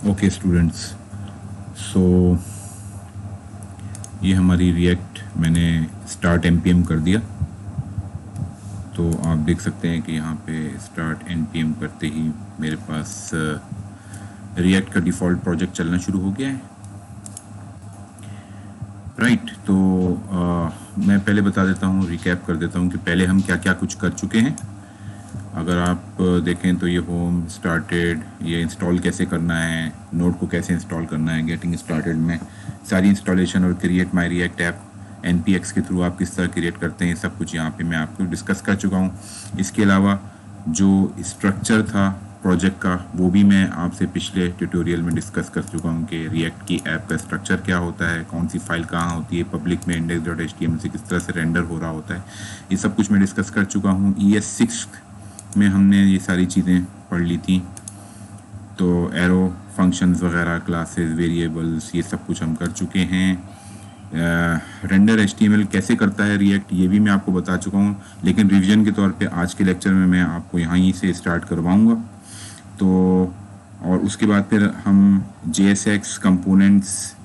Okay students, सो ये हमारी react मैंने स्टार्ट npm कर दिया। तो आप देख सकते हैं कि यहाँ पे स्टार्ट npm करते ही मेरे पास रिएक्ट का डिफ़ॉल्ट प्रोजेक्ट चलना शुरू हो गया है। राइट, तो मैं पहले बता देता हूँ, रिकैप कर देता हूँ कि पहले हम क्या क्या कुछ कर चुके हैं। अगर आप देखें तो ये होम स्टार्टेड, ये इंस्टॉल कैसे करना है, नोड को कैसे इंस्टॉल करना है, गेटिंग स्टार्टेड में सारी इंस्टॉलेशन और create my react app npx के थ्रू आप किस तरह क्रिएट करते हैं, सब कुछ यहाँ पे मैं आपको डिस्कस कर चुका हूँ। इसके अलावा जो स्ट्रक्चर था प्रोजेक्ट का वो भी मैं आपसे पिछले ट्यूटोरियल में डिस्कस कर चुका हूँ कि रिएक्ट की ऐप का स्ट्रक्चर क्या होता है, कौन सी फाइल कहाँ होती है, पब्लिक में index.html से किस तरह से रेंडर हो रहा होता है, ये सब कुछ मैं डिस्कस कर चुका हूँ। ES6 में हमने ये सारी चीज़ें पढ़ ली थी। तो एरो फंक्शंस वगैरह, क्लासेस, वेरिएबल्स, ये सब कुछ हम कर चुके हैं। रेंडर HTML कैसे करता है रिएक्ट, ये भी मैं आपको बता चुका हूँ, लेकिन रिवीजन के तौर पे आज के लेक्चर में मैं आपको यहाँ से स्टार्ट करवाऊँगा। तो और उसके बाद फिर हम JSX components,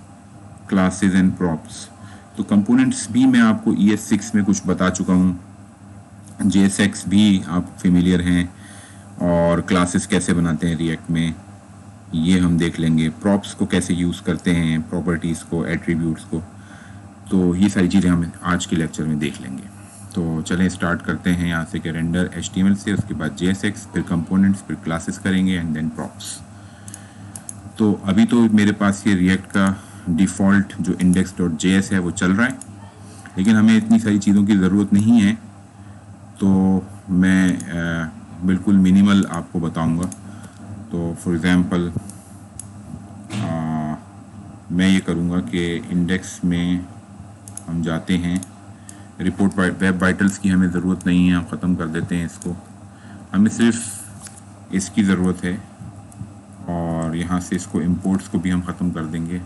classes and props, तो कंपोनेंट्स भी मैं आपको ES6 में कुछ बता चुका हूँ। JSX भी आप फेमिलियर हैं, और क्लासेस कैसे बनाते हैं रिएक्ट में ये हम देख लेंगे। प्रॉप्स को कैसे यूज़ करते हैं, प्रॉपर्टीज़ को, एट्रीब्यूट्स को, तो ये सारी चीज़ें हम आज के लेक्चर में देख लेंगे। तो चलें स्टार्ट करते हैं यहाँ से कि रेंडर HTML से, उसके बाद JSX, फिर कंपोनेंट्स, फिर क्लासेस करेंगे एंड देन प्रॉप्स। तो अभी तो मेरे पास ये रिएक्ट का डिफ़ॉल्ट जो index.js है वो चल रहा है, लेकिन हमें इतनी सारी चीज़ों की ज़रूरत नहीं है, तो मैं बिल्कुल मिनिमल आपको बताऊंगा। तो फॉर एग्ज़ाम्पल मैं ये करूँगा कि इंडेक्स में हम जाते हैं, रिपोर्ट वेब वाइटल्स की हमें ज़रूरत नहीं है, हम ख़त्म कर देते हैं इसको, हमें सिर्फ इसकी ज़रूरत है, और यहाँ से इसको इंपोर्ट्स को भी हम ख़त्म कर देंगे।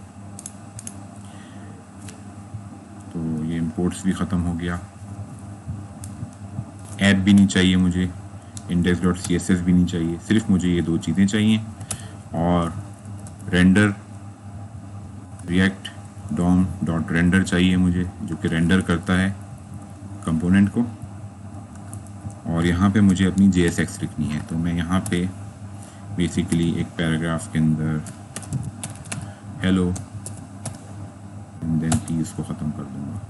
तो ये इंपोर्ट्स भी ख़त्म हो गया, ऐप भी नहीं चाहिए मुझे, index.css भी नहीं चाहिए, सिर्फ मुझे ये दो चीज़ें चाहिए, और रेंडर रिएक्ट DOM.render चाहिए मुझे, जो कि रेंडर करता है कंपोनेंट को, और यहाँ पे मुझे अपनी JSX लिखनी है। तो मैं यहाँ पे बेसिकली एक पैराग्राफ के अंदर हेलो एंड देन प्लीज इसको ख़त्म कर दूँगा।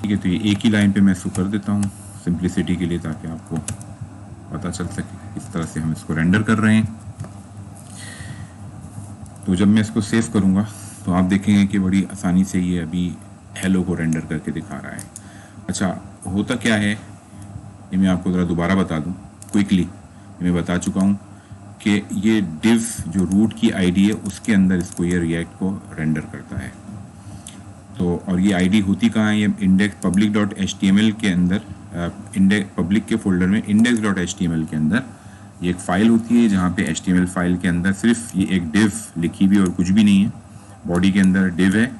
ठीक है, तो ये एक ही लाइन पे मैं इसको कर देता हूँ सिंप्लिसिटी के लिए, ताकि आपको पता चल सके किस तरह से हम इसको रेंडर कर रहे हैं। तो जब मैं इसको सेव करूँगा तो आप देखेंगे कि बड़ी आसानी से ये अभी हेलो को रेंडर करके दिखा रहा है। अच्छा, होता क्या है ये मैं आपको ज़रा दोबारा बता दूँ क्विकली, मैं बता चुका हूँ कि ये div जो रूट की आईडी है उसके अंदर इसको ये रिएक्ट को रेंडर करता है। तो और ये आईडी होती कहाँ है, ये इंडेक्स public.html के अंदर, इंडेक्स पब्लिक के फोल्डर में index.html के अंदर ये एक फ़ाइल होती है, जहाँ पे HTML फाइल के अंदर सिर्फ ये एक div लिखी हुई और कुछ भी नहीं है, बॉडी के अंदर div है,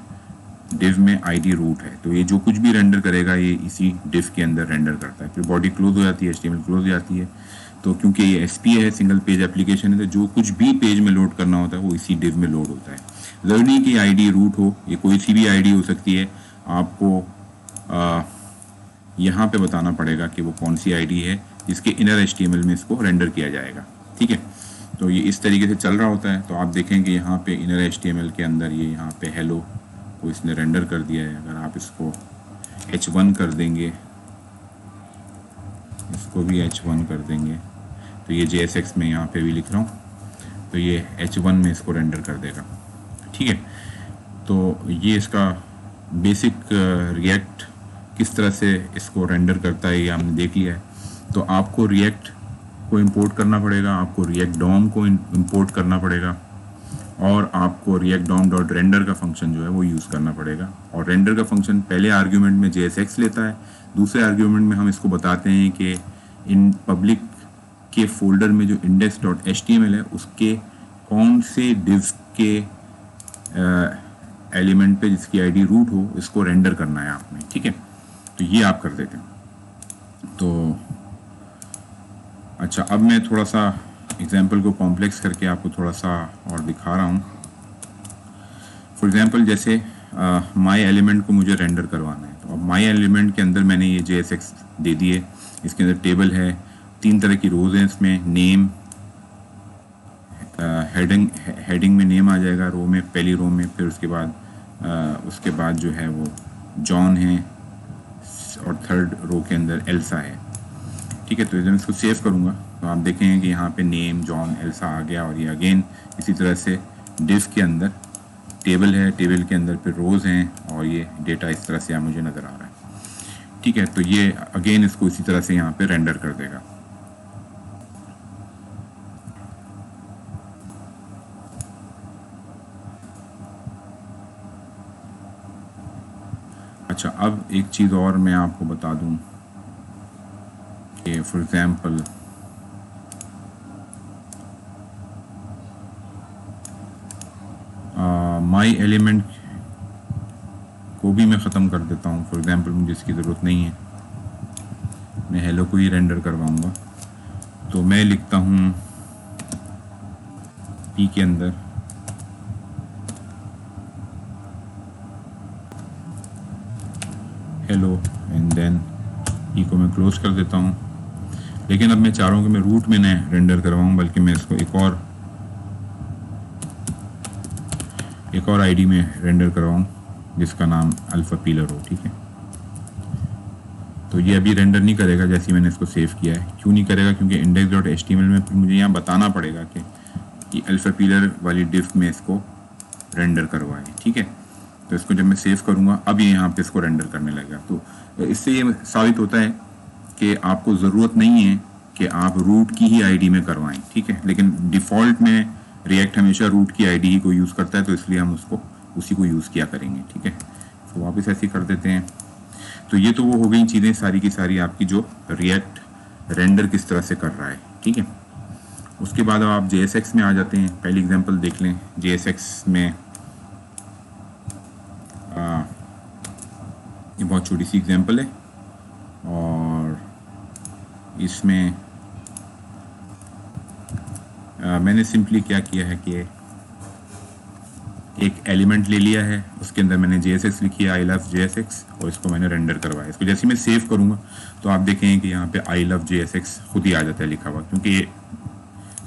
div में आईडी रूट है, तो ये जो कुछ भी रेंडर करेगा ये इसी div के अंदर रेंडर करता है। फिर बॉडी क्लोज हो जाती है, HTML क्लोज हो जाती है। तो क्योंकि ये SP है, सिंगल पेज एप्लीकेशन है, तो जो कुछ भी पेज में लोड करना होता है वो इसी div में लोड होता है। ज़रूरी नहीं कि आईडी रूट हो, ये कोई सी भी आईडी हो सकती है, आपको यहाँ पे बताना पड़ेगा कि वो कौन सी आईडी है जिसके इनर HTML में इसको रेंडर किया जाएगा। ठीक है, तो ये इस तरीके से चल रहा होता है। तो आप देखेंगे यहाँ पे इनर HTML के अंदर ये यहाँ पे हेलो को इसने रेंडर कर दिया है। अगर आप इसको H1 कर देंगे, इसको भी H1 कर देंगे, तो ये JSX में यहाँ पे भी लिख रहा हूँ, तो ये H1 में इसको रेंडर कर देगा। ठीक है, तो ये इसका बेसिक रिएक्ट किस तरह से इसको रेंडर करता है ये हमने देख लिया है। तो आपको रिएक्ट को इंपोर्ट करना पड़ेगा, आपको रिएक्ट DOM को इंपोर्ट करना पड़ेगा, और आपको रिएक्ट DOM.render का फंक्शन जो है वो यूज़ करना पड़ेगा। और रेंडर का फंक्शन पहले आर्ग्यूमेंट में JSX लेता है, दूसरे आर्ग्यूमेंट में हम इसको बताते हैं कि इन पब्लिक के फोल्डर में जो index.html है उसके कौन से div के एलिमेंट पे जिसकी आईडी रूट हो इसको रेंडर करना है आपने। ठीक है, तो ये आप कर देते हैं। तो अच्छा, अब मैं थोड़ा सा एग्जाम्पल को कॉम्प्लेक्स करके आपको थोड़ा सा और दिखा रहा हूँ। फॉर एग्जाम्पल जैसे माई एलिमेंट को मुझे रेंडर करवाना है, तो अब माई एलिमेंट के अंदर मैंने ये JSX दे दिए। इसके अंदर टेबल है, 3 तरह की रोज़ हैं इसमें, नेम, हेडिंग में नेम आ जाएगा रो में, पहली रो में, फिर उसके बाद जो है वो जॉन है, और थर्ड रो के अंदर एल्सा है। ठीक है, तो जब मैं इसको सेव करूँगा तो आप देखेंगे कि यहाँ पे नेम, जॉन, एल्सा आ गया। और ये अगेन इसी तरह से डिव के अंदर टेबल है, टेबल के अंदर फिर रोज़ हैं, और ये डेटा इस तरह से मुझे नज़र आ रहा है। ठीक है, तो ये अगेन इसको इसी तरह से यहाँ पे रेंडर कर देगा। अच्छा, अब एक चीज़ और मैं आपको बता दूं कि फॉर एग्ज़ाम्पल माई एलिमेंट को भी मैं ख़त्म कर देता हूँ। फॉर एग्ज़ाम्पल मुझे इसकी ज़रूरत नहीं है, मैं हेलो को ही रेंडर करवाऊँगा। तो मैं लिखता हूँ पी के अंदर हेलो, एंड देन ई को मैं क्लोज कर देता हूँ। लेकिन अब मैं चाह रहा हूँ कि मैं रूट में न रेंडर करवाऊँ, बल्कि मैं इसको एक और आईडी में रेंडर करवाऊँ जिसका नाम अल्फ़ा पिलर हो। ठीक है, तो ये अभी रेंडर नहीं करेगा जैसे मैंने इसको सेव किया है। क्यों नहीं करेगा? क्योंकि index.html में फिर मुझे यहाँ बताना पड़ेगा कि अल्फ़ा पिलर वाली डिव में इसको रेंडर करवाएं। ठीक है, तो इसको जब मैं सेव करूँगा अब ये यहाँ पे इसको रेंडर करने लगेगा। तो इससे ये साबित होता है कि आपको ज़रूरत नहीं है कि आप रूट की ही आईडी में करवाएं। ठीक है, लेकिन डिफ़ॉल्ट में रिएक्ट हमेशा रूट की आईडी ही को यूज़ करता है, तो इसलिए हम उसी को यूज़ किया करेंगे। ठीक है, तो वापस ऐसे ही कर देते हैं। तो ये तो वो हो गई चीज़ें सारी की सारी आपकी जो रिएक्ट रेंडर किस तरह से कर रहा है। ठीक है, उसके बाद अब आप JSX में आ जाते हैं। पहली एग्जांपल देख लें। JSX में ये बहुत छोटी सी एग्जांपल है, और इसमें मैंने सिंपली क्या किया है कि एक एलिमेंट ले लिया है, उसके अंदर मैंने JSX लिखी है, आई लव JSX, और इसको मैंने रेंडर करवाया। इसको जैसे मैं सेव करूँगा तो आप देखेंगे कि यहाँ पे आई लव JSX खुद ही आ जाता है लिखा हुआ, क्योंकि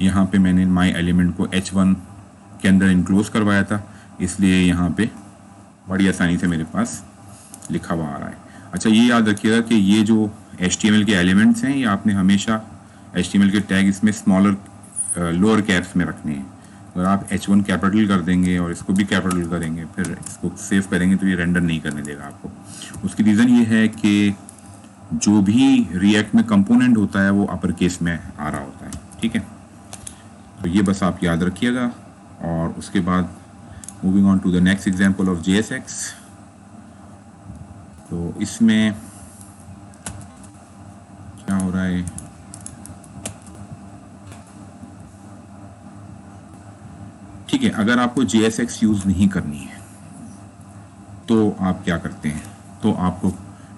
यहाँ पे मैंने माई एलिमेंट को H1 के अंदर इनक्लोज करवाया था, इसलिए यहाँ पे बड़ी आसानी से मेरे पास लिखा हुआ आ रहा है। अच्छा, ये याद रखिएगा कि ये जो HTML के एलिमेंट्स हैं, ये आपने हमेशा HTML के टैग इसमें स्मॉलर लोअर कैप्स में रखने हैं। अगर आप H1 कैपिटल कर देंगे और इसको भी कैपिटल करेंगे, फिर इसको सेव करेंगे, तो ये रेंडर नहीं करने देगा आपको। उसकी रीज़न ये है कि जो भी रिएक्ट में कंपोनेंट होता है वो अपर केस में आ रहा होता है। ठीक है, तो ये बस आप याद रखिएगा। और उसके बाद moving on to the next example of JSX। तो इसमें क्या हो रहा है, ठीक है, अगर आपको JSX यूज़ नहीं करनी है तो आप क्या करते हैं, तो आपको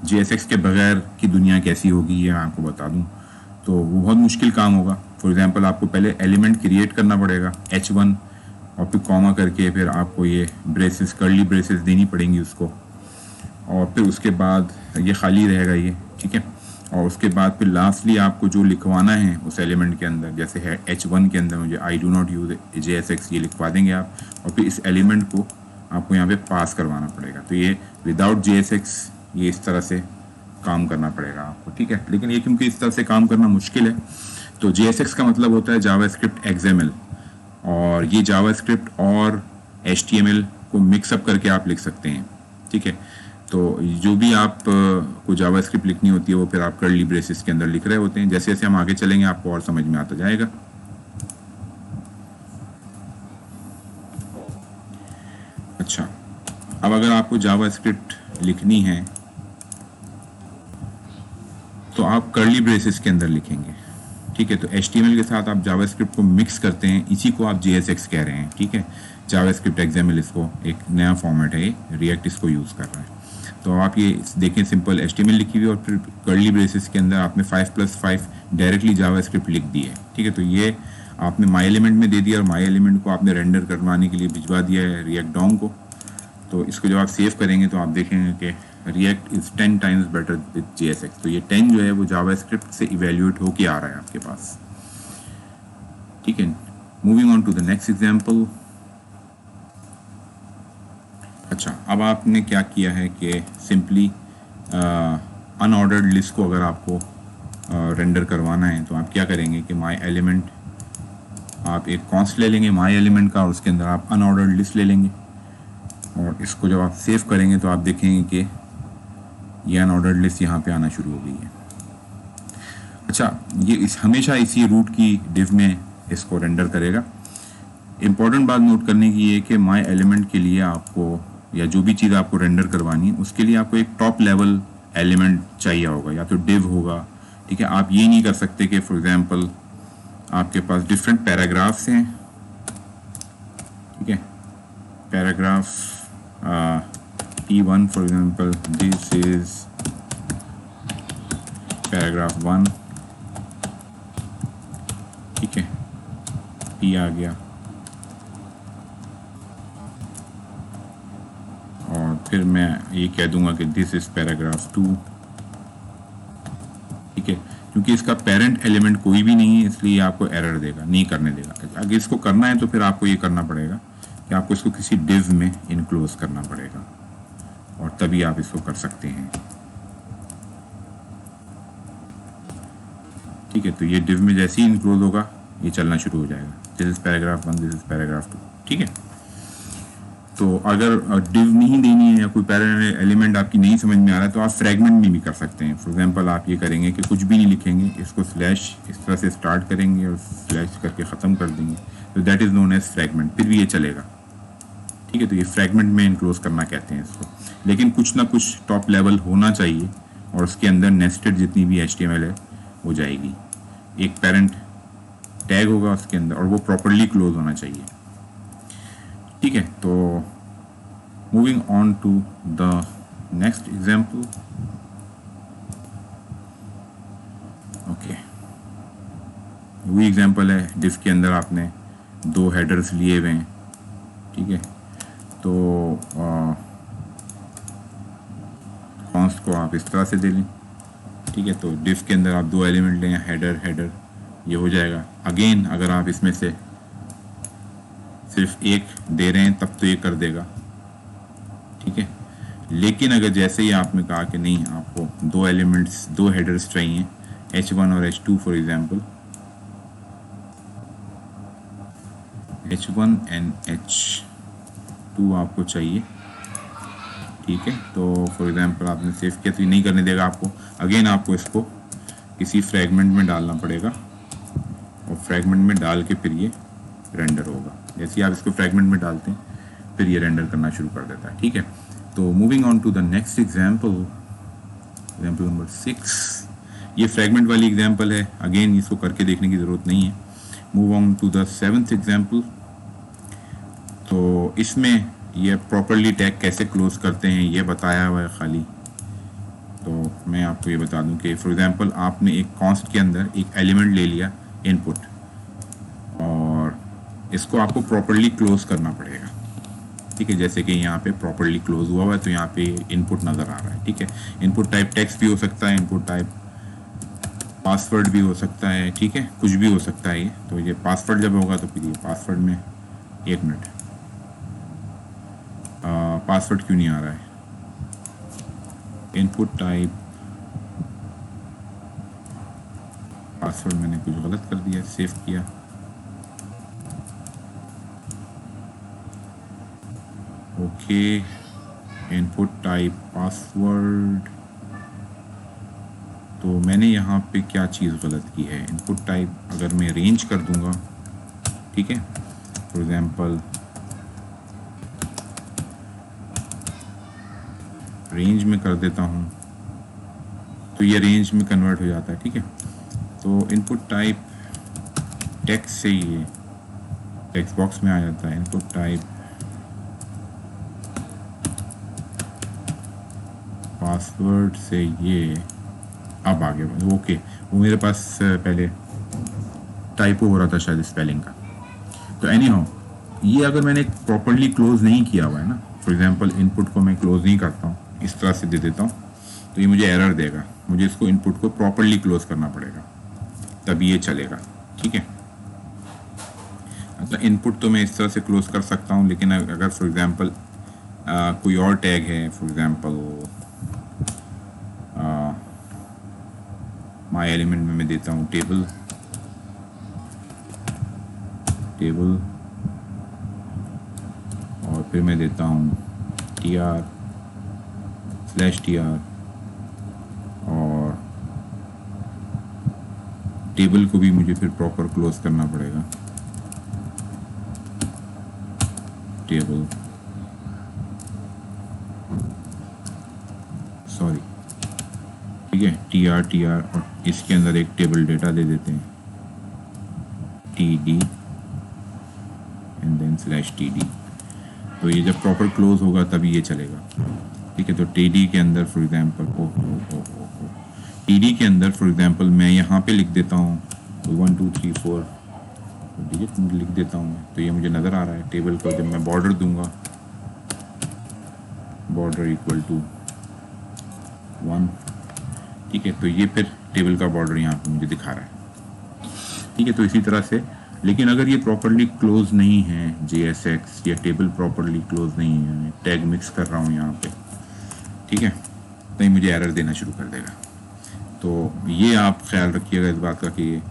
JSX के बगैर की दुनिया कैसी होगी ये मैं आपको बता दूं। तो वो बहुत मुश्किल काम होगा। फॉर एग्जांपल आपको पहले एलिमेंट क्रिएट करना पड़ेगा H1, और फिर कॉमा करके फिर आपको ये ब्रेसेस, कर्ली ब्रेसेस देनी पड़ेंगी उसको, और फिर उसके बाद ये खाली रहेगा ये। ठीक है, और उसके बाद फिर लास्टली आपको जो लिखवाना है उस एलिमेंट के अंदर, जैसे है H1 के अंदर मुझे I do not use JSX, ये लिखवा देंगे आप, और फिर इस एलिमेंट को आपको यहाँ पे पास करवाना पड़ेगा। तो ये विदाउट JSX ये इस तरह से काम करना पड़ेगा आपको। ठीक है, लेकिन ये क्योंकि इस तरह से काम करना मुश्किल है, तो JSX का मतलब होता है जावास्क्रिप्ट XML, और ये जावास्क्रिप्ट और HTML को मिक्सअप करके आप लिख सकते हैं। ठीक है, तो जो भी आप को जावास्क्रिप्ट लिखनी होती है वो फिर आप कर्ली ब्रेसेस के अंदर लिख रहे होते हैं। जैसे जैसे हम आगे चलेंगे आपको और समझ में आता जाएगा। अच्छा, अब अगर आपको जावास्क्रिप्ट लिखनी है तो आप कर्ली ब्रेसेस के अंदर लिखेंगे। ठीक है, तो HTML के साथ आप जावास्क्रिप्ट को मिक्स करते हैं, इसी को आप JSX कह रहे हैं। ठीक है, जावास्क्रिप्ट XML इसको एक नया फॉर्मेट है, रिएक्ट इसको यूज़ कर रहा है। तो आप ये देखें, सिंपल HTML लिखी हुई और फिर कर्ली ब्रेसेस के अंदर आपने 5+5 डायरेक्टली जावास्क्रिप्ट लिख दी है। ठीक है। ठीक है, तो ये आपने माई एलिमेंट में दे दिया और माई एलिमेंट को आपने रेंडर करवाने के लिए भिजवा दिया है रिएक्ट डॉम को। तो इसको जब आप सेव करेंगे तो आप देखेंगे कि react is 10 times better with JSX। तो ये 10 जो है वो जावास्क्रिप्ट से इवेल्यूएट होके आ रहा है आपके पास, ठीक है। Moving on to the next example. अच्छा, अब आपने क्या किया है कि सिंपली अनऑर्डर्ड लिस्ट को अगर आपको रेंडर करवाना है तो आप क्या करेंगे कि माई एलिमेंट, आप एक कॉन्स्ट ले लेंगे माई एलिमेंट का और उसके अंदर आप अनऑर्डर्ड लिस्ट ले लेंगे और इसको जब आप सेव करेंगे तो आप देखेंगे कि ये अनऑर्डर्ड लिस्ट यहाँ पे आना शुरू हो गई है। अच्छा, ये हमेशा इसी रूट की डिव में इसको रेंडर करेगा। इम्पॉर्टेंट बात नोट करने की ये कि माई एलिमेंट के लिए आपको, या जो भी चीज़ आपको रेंडर करवानी है उसके लिए आपको एक टॉप लेवल एलिमेंट चाहिए होगा, या तो डिव होगा, ठीक है। आप ये नहीं कर सकते कि फॉर एग्जांपल आपके पास डिफरेंट पैराग्राफ्स हैं, ठीक है, paragraph P1 for example, this is paragraph 1, ठीक है, P आ गया और फिर मैं ये कह दूंगा कि दिस इज पैराग्राफ 2, ठीक है। क्योंकि इसका पेरेंट एलिमेंट कोई भी नहीं है इसलिए आपको एरर देगा, नहीं करने देगा। अगर इसको करना है तो फिर आपको ये करना पड़ेगा कि आपको इसको किसी डिव में इनक्लोज करना पड़ेगा और तभी आप इसको कर सकते हैं, ठीक है। तो ये डिव में जैसे ही इनक्लोज होगा ये चलना शुरू हो जाएगा, this is paragraph 1, this is paragraph 2, ठीक है। तो अगर डिव नहीं देनी है या कोई पैरेंट एलिमेंट आपकी नहीं समझ में आ रहा है तो आप फ्रैगमेंट में भी कर सकते हैं। फॉर एग्जांपल आप ये करेंगे कि कुछ भी नहीं लिखेंगे, इसको स्लैश इस तरह से स्टार्ट करेंगे और स्लैश करके ख़त्म कर देंगे, तो that is known as fragment, फिर भी ये चलेगा, ठीक है। तो ये फ्रैगमेंट में इनक्लोज करना कहते हैं इसको। लेकिन कुछ ना कुछ टॉप लेवल होना चाहिए और उसके अंदर नेस्टेड जितनी भी HTML है वो जाएगी। एक पेरेंट टैग होगा उसके अंदर और वो प्रॉपरली क्लोज होना चाहिए, ठीक है। तो moving on to the next example. Okay, वही एग्जांपल है, डिफ के अंदर आपने 2 हेडर्स लिए हुए हैं, ठीक है। तो कॉन्स्ट को आप इस तरह से दे लें, ठीक है। तो डिफ के अंदर आप 2 एलिमेंट लें, हेडर हेडर, ये हो जाएगा। अगेन अगर आप इसमें से सिर्फ एक दे रहे हैं तब तो ये कर देगा, ठीक है। लेकिन अगर जैसे ही आपने कहा कि नहीं आपको 2 एलिमेंट्स 2 हेडर्स चाहिए, H1 और H2 for example, H1 and H2 आपको चाहिए, ठीक है। तो फॉर एग्जांपल आपने सेव किया तो ये नहीं करने देगा आपको। अगेन आपको इसको किसी फ्रैगमेंट में डालना पड़ेगा और फ्रैगमेंट में डाल के फिर ये रेंडर होगा। जैसे ही आप इसको फ्रैगमेंट में डालते हैं फिर ये रेंडर करना शुरू कर देता है, ठीक है। तो moving on to the next example, example number 6। ये फ्रैगमेंट वाली एग्जांपल है, अगेन इसको करके देखने की ज़रूरत नहीं है। Move on to the 7th example. तो इसमें ये प्रॉपरली टैग कैसे क्लोज करते हैं ये बताया हुआ है खाली। तो मैं आपको ये बता दूं कि फॉर एग्जांपल आपने एक कॉन्स्ट के अंदर एक एलिमेंट ले लिया इनपुट और इसको आपको प्रॉपरली क्लोज करना पड़ेगा, ठीक है। जैसे कि यहाँ पे प्रॉपरली क्लोज हुआ है तो यहाँ पे इनपुट नज़र आ रहा है, ठीक है। इनपुट टाइप टेक्स्ट भी हो सकता है, इनपुट टाइप पासवर्ड भी हो सकता है, ठीक है, कुछ भी हो सकता है ये। तो ये पासवर्ड जब होगा तो फिर ये पासवर्ड में, एक मिनट, पासवर्ड क्यों नहीं आ रहा है, इनपुट टाइप पासवर्ड मैंने कुछ गलत कर दिया, सेव किया, ओके, इनपुट टाइप पासवर्ड। तो मैंने यहाँ पे क्या चीज़ गलत की है, इनपुट टाइप अगर मैं रेंज कर दूंगा, ठीक है, फॉर एग्जांपल रेंज में कर देता हूँ तो ये रेंज में कन्वर्ट हो जाता है, ठीक है। तो इनपुट टाइप टेक्स्ट से ये टेक्स्ट बॉक्स में आ जाता है, इनपुट टाइप पासवर्ड से ये अब आ गया, ओके। वो मेरे पास पहले टाइपो हो रहा था शायद स्पेलिंग का। तो एनी हाउ ये अगर मैंने प्रॉपरली क्लोज नहीं किया हुआ है ना, फॉर एग्जांपल इनपुट को मैं क्लोज नहीं करता हूँ, इस तरह से दे देता हूँ, तो ये मुझे एरर देगा। मुझे इसको इनपुट को प्रॉपरली क्लोज करना पड़ेगा तभी ये चलेगा। ठीक है, मतलब इनपुट तो मैं इस तरह से क्लोज कर सकता हूँ, लेकिन अगर फॉर एग्जांपल कोई और टैग है, फॉर एग्जांपल माई एलिमेंट में मैं देता हूँ टेबल और फिर मैं देता हूँ tr/tr और टेबल को भी मुझे फिर प्रॉपर क्लोज करना पड़ेगा, टेबल सॉरी, ठीक है, tr और इसके अंदर एक टेबल डेटा दे देते हैं td एंड देन /td। तो ये जब प्रॉपर क्लोज होगा तभी ये चलेगा। ठीक है, तो td के अंदर फॉर एग्जांपल td के अंदर फॉर एग्जांपल मैं यहाँ पे लिख देता हूँ 1 2 3 4 डिजिट लिख देता हूँ मैं, तो ये मुझे नज़र आ रहा है। टेबल को जब मैं बॉर्डर दूंगा, बॉर्डर इक्वल टू 1, ठीक है, तो ये फिर टेबल का बॉर्डर यहाँ पे मुझे दिखा रहा है। ठीक है, तो इसी तरह से, लेकिन अगर ये प्रॉपरली क्लोज नहीं है JSX या टेबल प्रॉपरली क्लोज नहीं है, मैं टैग मिक्स कर रहा हूँ यहाँ पे, ठीक है, तो ये मुझे एरर देना शुरू कर देगा। तो ये आप ख्याल रखिएगा इस बात का कि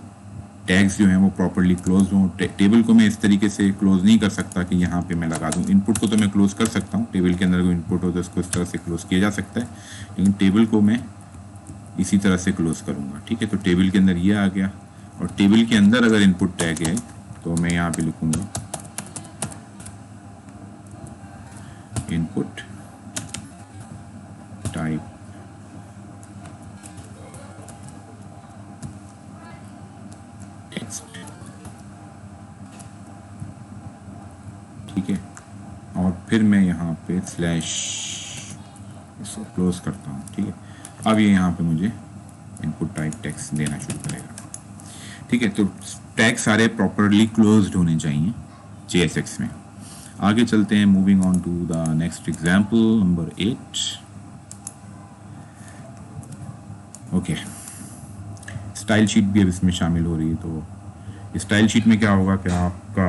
टैग्स जो हैं वो प्रॉपरली क्लोज हों। टेबल को मैं इस तरीके से क्लोज नहीं कर सकता कि यहाँ पे मैं लगा दूँ। इनपुट को तो मैं क्लोज कर सकता हूँ, टेबल के अंदर कोई इनपुट हो तो उसको इस तरह से क्लोज किया जा सकता है, लेकिन टेबल को मैं इसी तरह से क्लोज करूँगा। ठीक है, तो टेबल के अंदर ये आ गया, और टेबल के अंदर अगर इनपुट टैग है तो मैं यहाँ पे लिखूँगा इनपुट टाइप टेक्स्ट। ठीक है, और फिर मैं यहाँ पे स्लैश इसको क्लोज करता हूँ। ठीक है, अब ये यहाँ पे मुझे इनपुट टाइप टेक्स्ट देना शुरू करेगा। ठीक है, तो टैग सारे प्रॉपरली क्लोज्ड होने चाहिए JSX में। आगे चलते हैं, moving on to the next example number 8। Okay, style sheet भी अब इसमें शामिल हो रही है। तो स्टाइल शीट में क्या होगा कि आपका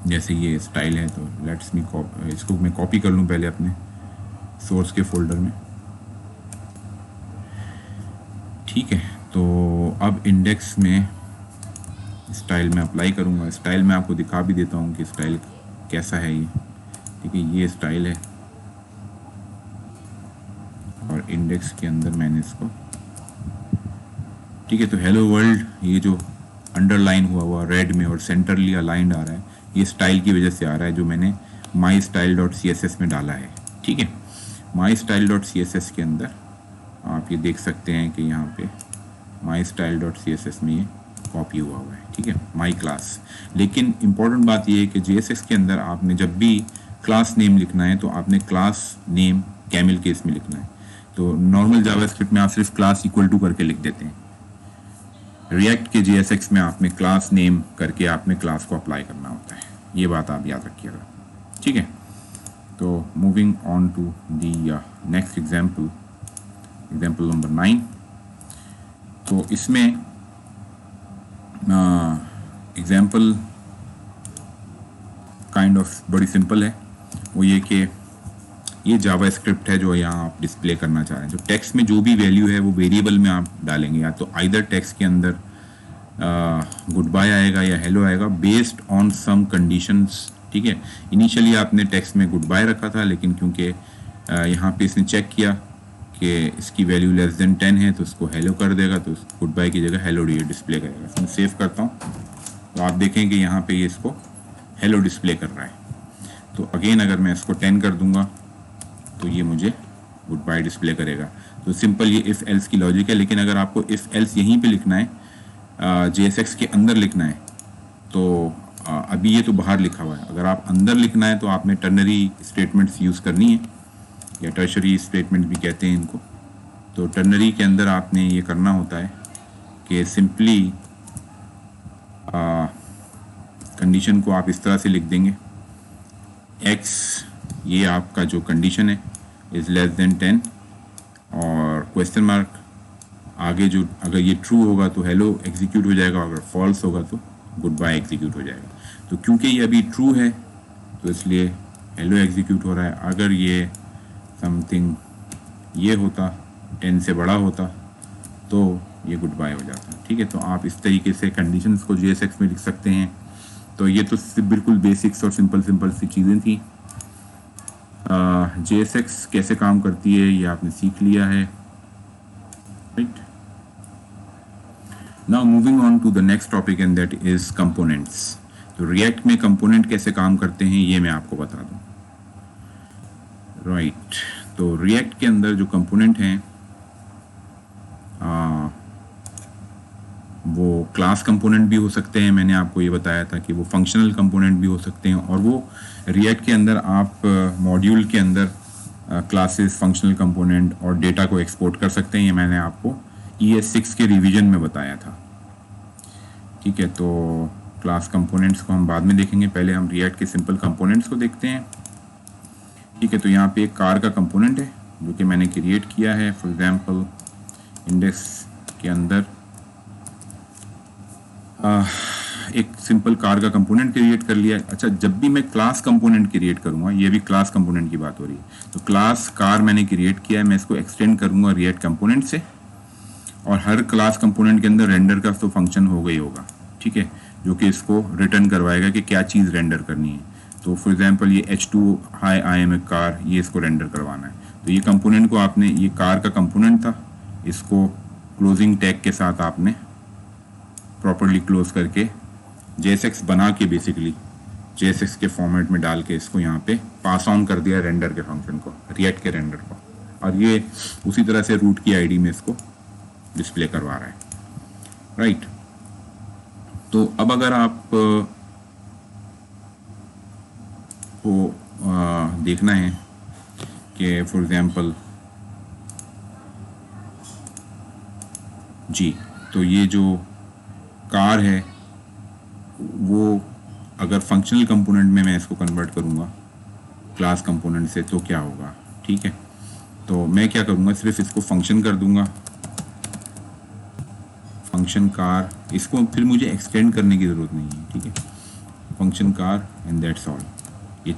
जैसे ये स्टाइल है, तो लेट्स मी इसको मैं कॉपी कर लूँ पहले अपने सोर्स के फोल्डर में। ठीक है, तो अब इंडेक्स में स्टाइल में अप्लाई करूँगा। स्टाइल में आपको दिखा भी देता हूँ कि स्टाइल कैसा है ये। ठीक है, ये स्टाइल है और इंडेक्स के अंदर मैंने इसको, ठीक है, तो हेलो वर्ल्ड ये जो अंडरलाइन हुआ रेड में और सेंटरली अलाइंड आ रहा है, ये स्टाइल की वजह से आ रहा है जो मैंने mystyle.css में डाला है। ठीक है, mystyle.css के अंदर आप ये देख सकते हैं कि यहाँ पे mystyle.css में ये कॉपी हुआ है। ठीक है, माई क्लास। लेकिन इम्पॉर्टेंट बात ये है कि JSX के अंदर आपने जब भी क्लास नेम लिखना है तो आपने क्लास नेम कैमल केस में लिखना है। तो नॉर्मल जावास्क्रिप्ट में आप सिर्फ क्लास इक्वल टू करके लिख देते हैं। रिएक्ट के JSX में आपने क्लास नेम करके आपने क्लास को अप्लाई करना होता है। ये बात आप याद रखिएगा। ठीक है, तो moving on to the next example number 9। तो इसमें एग्जाम्पल काइंड ऑफ बड़ी सिंपल है। वो ये कि ये जावास्क्रिप्ट है जो यहाँ आप डिस्प्ले करना चाह रहे हैं। जो टेक्स्ट में जो भी वैल्यू है वो वेरिएबल में आप डालेंगे, या तो आइदर टेक्स्ट के अंदर गुड बाय आएगा या हेलो आएगा बेस्ड ऑन सम कंडीशंस। ठीक है, इनिशियली आपने टेक्स्ट में गुड बाय रखा था, लेकिन क्योंकि यहाँ पे इसने चेक किया कि इसकी वैल्यू लेस देन 10 है तो उसको हेलो कर देगा, तो गुड बाय की जगह हेलो डिस्प्ले करेगा। इसमें सेव करता हूँ तो आप देखें कि यहाँ पे ये इसको हेलो डिस्प्ले कर रहा है। तो अगेन अगर मैं इसको 10 कर दूंगा तो ये मुझे गुड बाय डिस्प्ले करेगा। तो सिंपल ये इफ़ एल्स की लॉजिक है। लेकिन अगर आपको इफ़ एल्स यहीं पे लिखना है, JSX के अंदर लिखना है, तो अभी ये तो बाहर लिखा हुआ है। अगर आप अंदर लिखना है तो आपने टर्नरी स्टेटमेंट्स यूज़ करनी है, या टर्शरी स्टेटमेंट भी कहते हैं इनको। तो टर्नरी के अंदर आपने ये करना होता है कि सिंपली कंडीशन को आप इस तरह से लिख देंगे, x ये आपका जो कंडीशन है इज़ लेस देन 10 और क्वेश्चन मार्क, आगे जो अगर ये ट्रू होगा तो हेलो एग्जीक्यूट हो जाएगा, अगर फॉल्स होगा तो गुड बाय एग्जीक्यूट हो जाएगा। तो क्योंकि ये अभी ट्रू है तो इसलिए हेलो एग्जीक्यूट हो रहा है। अगर ये समथिंग ये होता 10 से बड़ा होता तो ये गुड बाय हो जाता। ठीक है, तो आप इस तरीके से कंडीशंस को JSX में लिख सकते हैं। तो ये तो बिल्कुल बेसिक्स और सिंपल सी चीज़ें थी। JSX कैसे काम करती है ये आपने सीख लिया है, right. Now moving on to the next topic and that is components. तो रिएक्ट में कंपोनेंट कैसे काम करते हैं ये मैं आपको बता दूं, राइट। तो रिएक्ट के अंदर जो कंपोनेंट हैं वो क्लास कंपोनेंट भी हो सकते हैं, मैंने आपको ये बताया था कि वो फंक्शनल कंपोनेंट भी हो सकते हैं, और वो रिएक्ट के अंदर आप मॉड्यूल के अंदर क्लासेस, फंक्शनल कंपोनेंट और डेटा को एक्सपोर्ट कर सकते हैं। ये मैंने आपको ES6 के रिवीजन में बताया था। ठीक है, तो क्लास कंपोनेंट्स को हम बाद में देखेंगे, पहले हम रिएक्ट के सिंपल कंपोनेंट्स को देखते हैं। ठीक है, तो यहाँ पे एक कार का कंपोनेंट है जो कि मैंने क्रिएट किया है। फॉर एग्जांपल इंडेक्स के अंदर एक सिंपल कार का कंपोनेंट क्रिएट कर लिया। अच्छा, जब भी मैं क्लास कंपोनेंट क्रिएट करूंगा, ये भी क्लास कंपोनेंट की बात हो रही है, तो क्लास कार मैंने क्रिएट किया है, मैं इसको एक्सटेंड करूंगा रिएक्ट कंपोनेंट से, और हर क्लास कंपोनेंट के अंदर रेंडर का तो फंक्शन होगा ही होगा। ठीक है, जो कि इसको रिटर्न करवाएगा कि क्या चीज़ रेंडर करनी है। तो फॉर एग्जांपल ये H2 hi I am a car, ये इसको रेंडर करवाना है। तो ये कंपोनेंट को आपने, ये कार का कंपोनेंट था, इसको क्लोजिंग टैग के साथ आपने प्रॉपर्ली क्लोज करके JSX बना के, बेसिकली JSX के फॉर्मेट में डाल के इसको यहाँ पे पास ऑन कर दिया रेंडर के फंक्शन को, रिएक्ट के रेंडर को, और ये उसी तरह से रूट की आईडी में इसको डिस्प्ले करवा रहा है, राइट। तो अब अगर आप को देखना है कि फॉर एग्जांपल जी, तो ये जो कार है वो अगर फंक्शनल कंपोनेंट में मैं इसको कन्वर्ट करूँगा क्लास कंपोनेंट से तो क्या होगा। ठीक है, तो मैं क्या करूँगा, सिर्फ इसको फंक्शन कर दूंगा, फंक्शन कार, इसको फिर मुझे एक्सटेंड करने की ज़रूरत नहीं है। ठीक है, function car and that's all. ये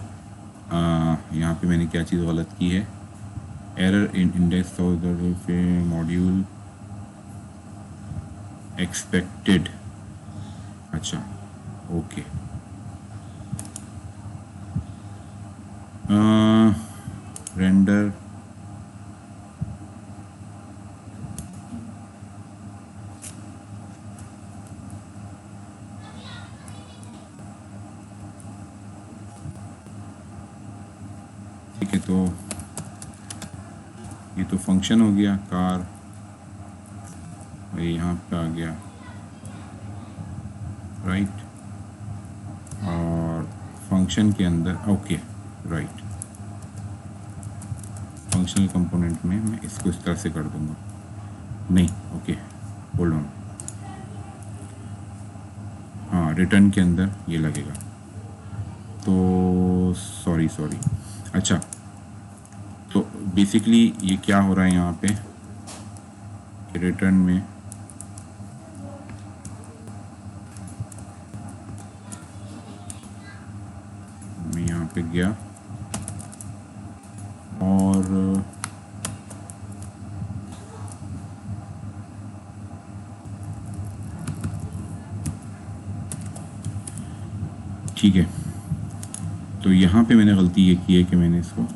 यहाँ पे मैंने क्या चीज़ गलत की है, error in index of the module expected. अच्छा, ओके, रेंडर ठीक है, तो ये तो फंक्शन हो गया कार, यहाँ पे आ गया, राइट। और फंक्शन के अंदर ओके, राइट, फंक्शनल कंपोनेंट में मैं इसको इस तरह से कर दूंगा, नहीं, ओके, होल्ड ऑन, हाँ, रिटर्न के अंदर ये लगेगा, तो सॉरी, अच्छा, तो बेसिकली ये क्या हो रहा है यहाँ पे, रिटर्न में मैं यहाँ पे गया और ठीक है, तो यहाँ पे मैंने गलती ये की है कि मैंने इसको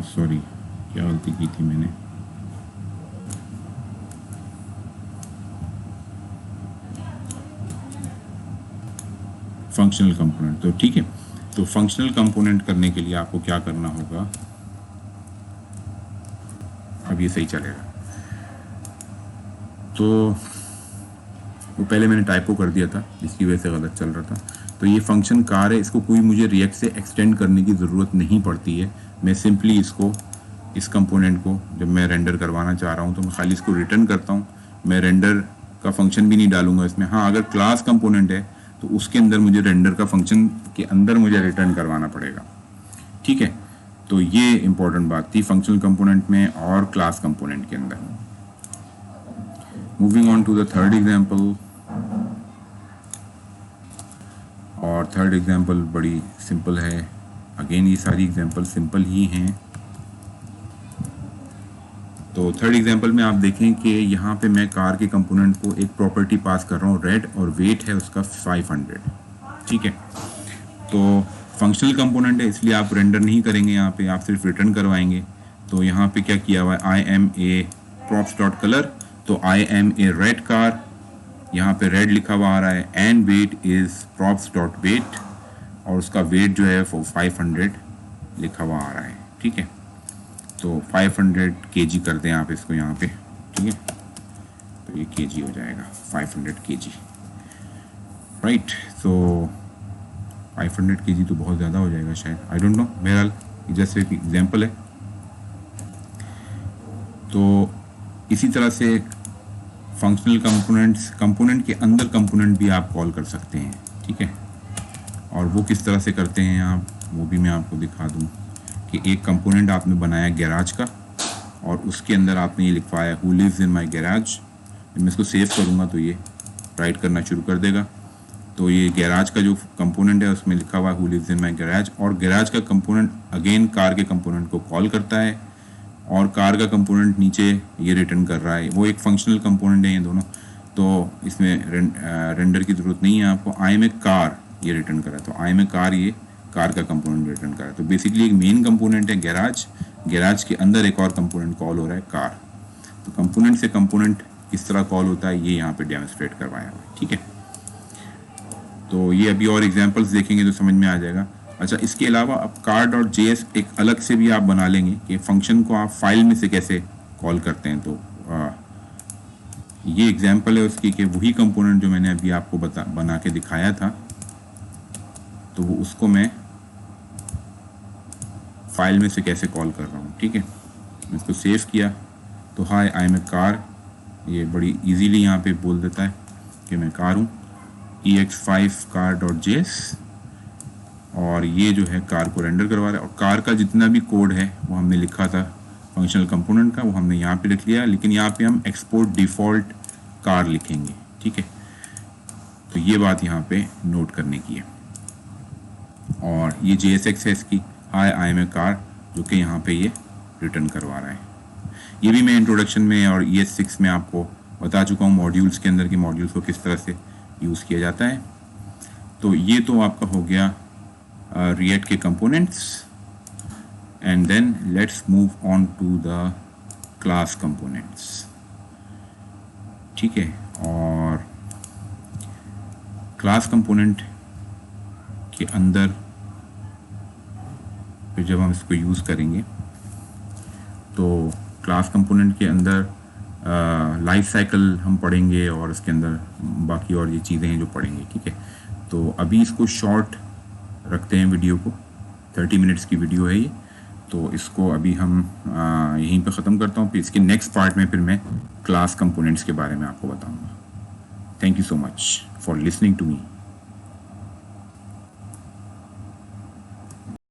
सॉरी, क्या गलती की थी मैंने, फंक्शनल कंपोनेंट। तो ठीक है, तो फंक्शनल कंपोनेंट करने के लिए आपको क्या करना होगा, अब ये सही चलेगा। तो वो पहले मैंने टाइपो कर दिया था, इसकी वजह से गलत चल रहा था। तो ये फंक्शन कार है, इसको कोई मुझे रिएक्ट से एक्सटेंड करने की ज़रूरत नहीं पड़ती है, मैं सिंपली इसको इस कंपोनेंट को जब मैं रेंडर करवाना चाह रहा हूँ तो मैं खाली इसको रिटर्न करता हूँ, मैं रेंडर का फंक्शन भी नहीं डालूंगा इसमें। हाँ, अगर क्लास कंपोनेंट है तो उसके अंदर मुझे रेंडर का फंक्शन के अंदर मुझे रिटर्न करवाना पड़ेगा, ठीक है। तो ये इंपॉर्टेंट बात थी फंक्शनल कंपोनेंट में और क्लास कंपोनेंट के अंदर। Moving on to the third example, और थर्ड एग्जांपल बड़ी सिंपल है। अगेन ये सारी एग्जांपल सिंपल ही हैं। तो थर्ड एग्जांपल में आप देखें कि यहाँ पे मैं कार के कंपोनेंट को एक प्रॉपर्टी पास कर रहा हूँ रेड, और वेट है उसका 500, ठीक है। तो फंक्शनल कंपोनेंट है इसलिए आप रेंडर नहीं करेंगे, यहाँ पे आप सिर्फ रिटर्न करवाएंगे। तो यहाँ पे क्या किया हुआ है, I am a props dot colour, तो I am a red car, यहाँ पे रेड लिखा हुआ आ रहा है, and weight is props dot weight, और उसका वेट जो है वो 500 लिखा हुआ आ रहा है, ठीक है। तो 500 kg कर दें आप इसको यहाँ पे, ठीक है। तो ये kg हो जाएगा 500 kg, राइट। तो 500 kg तो बहुत ज़्यादा हो जाएगा शायद, आई डोंट नो, बहरहाल जैसे एक एग्जांपल है। तो इसी तरह से फंक्शनल कंपोनेंट्स, कंपोनेंट के अंदर कंपोनेंट भी आप कॉल कर सकते हैं, ठीक है। और वो किस तरह से करते हैं आप, वो भी मैं आपको दिखा दूँ कि एक कंपोनेंट आपने बनाया गैराज का, और उसके अंदर आपने ये लिखवाया who lives in my garage. मैं इसको सेव करूँगा तो ये राइट करना शुरू कर देगा। तो ये गैराज का जो कंपोनेंट है उसमें लिखा हुआ है who lives in my garage, और गैराज का कंपोनेंट अगेन कार के कंपोनेंट को कॉल करता है, और कार का कंपोनेंट नीचे ये रिटर्न कर रहा है। वो एक फंक्शनल कंपोनेंट है ये दोनों, तो इसमें रेंडर की ज़रूरत नहीं है आपको। आई एम ए कार ये रिटर्न करा, तो आई एम ए कार ये कार का कंपोनेंट रिटर्न करा। तो बेसिकली एक मेन कंपोनेंट है गैराज, गैराज के अंदर एक और कंपोनेंट कॉल हो रहा है कार। तो कंपोनेंट से कंपोनेंट किस तरह कॉल होता है ये यहाँ पे डेमोन्स्ट्रेट करवाया हुआ है, ठीक है। तो ये अभी और एग्जांपल्स देखेंगे तो समझ में आ जाएगा। अच्छा, इसके अलावा अब car.js एक अलग से भी आप बना लेंगे कि फंक्शन को आप फाइल में से कैसे कॉल करते हैं। तो ये एग्जांपल है उसकी कि वही कंपोनेंट जो मैंने अभी आपको बना के दिखाया था, तो वो उसको मैं फाइल में से कैसे कॉल कर रहा हूँ, ठीक है। मैं इसको सेव किया तो हाय आई एम ए कार, ये बड़ी इजीली यहाँ पे बोल देता है कि मैं कार हूँ, ex5 car.js, और ये जो है कार को रेंडर करवा रहा है। और कार का जितना भी कोड है वो हमने लिखा था फंक्शनल कंपोनेंट का, वो हमने यहाँ पे लिख लिया, लेकिन यहाँ पे हम एक्सपोर्ट डिफ़ॉल्ट कार लिखेंगे, ठीक है। तो ये बात यहाँ पे नोट करने की है। और ये JSX है इसकी, हाय आई एम ए कार, जो कि यहाँ पे ये रिटर्न करवा रहा है। ये भी मैं इंट्रोडक्शन में और ES6 में आपको बता चुका हूँ मॉड्यूल्स के अंदर कि मॉड्यूल्स को किस तरह से यूज़ किया जाता है। तो ये तो आपका हो गया रिएक्ट के components, and then let's move on to the class components, ठीक है। और क्लास कंपोनेंट के अंदर फिर जब हम इसको यूज़ करेंगे तो क्लास कंपोनेंट के अंदर लाइफ साइकिल हम पढ़ेंगे, और इसके अंदर बाकी और ये चीज़ें हैं जो पढ़ेंगे, ठीक है। तो अभी इसको शॉर्ट रखते हैं वीडियो को, 30 मिनट्स की वीडियो है ये, तो इसको अभी हम यहीं पे ख़त्म करता हूँ। फिर इसके नेक्स्ट पार्ट में फिर मैं क्लास कंपोनेंट्स के बारे में आपको बताऊँगा। Thank you so much for listening to me.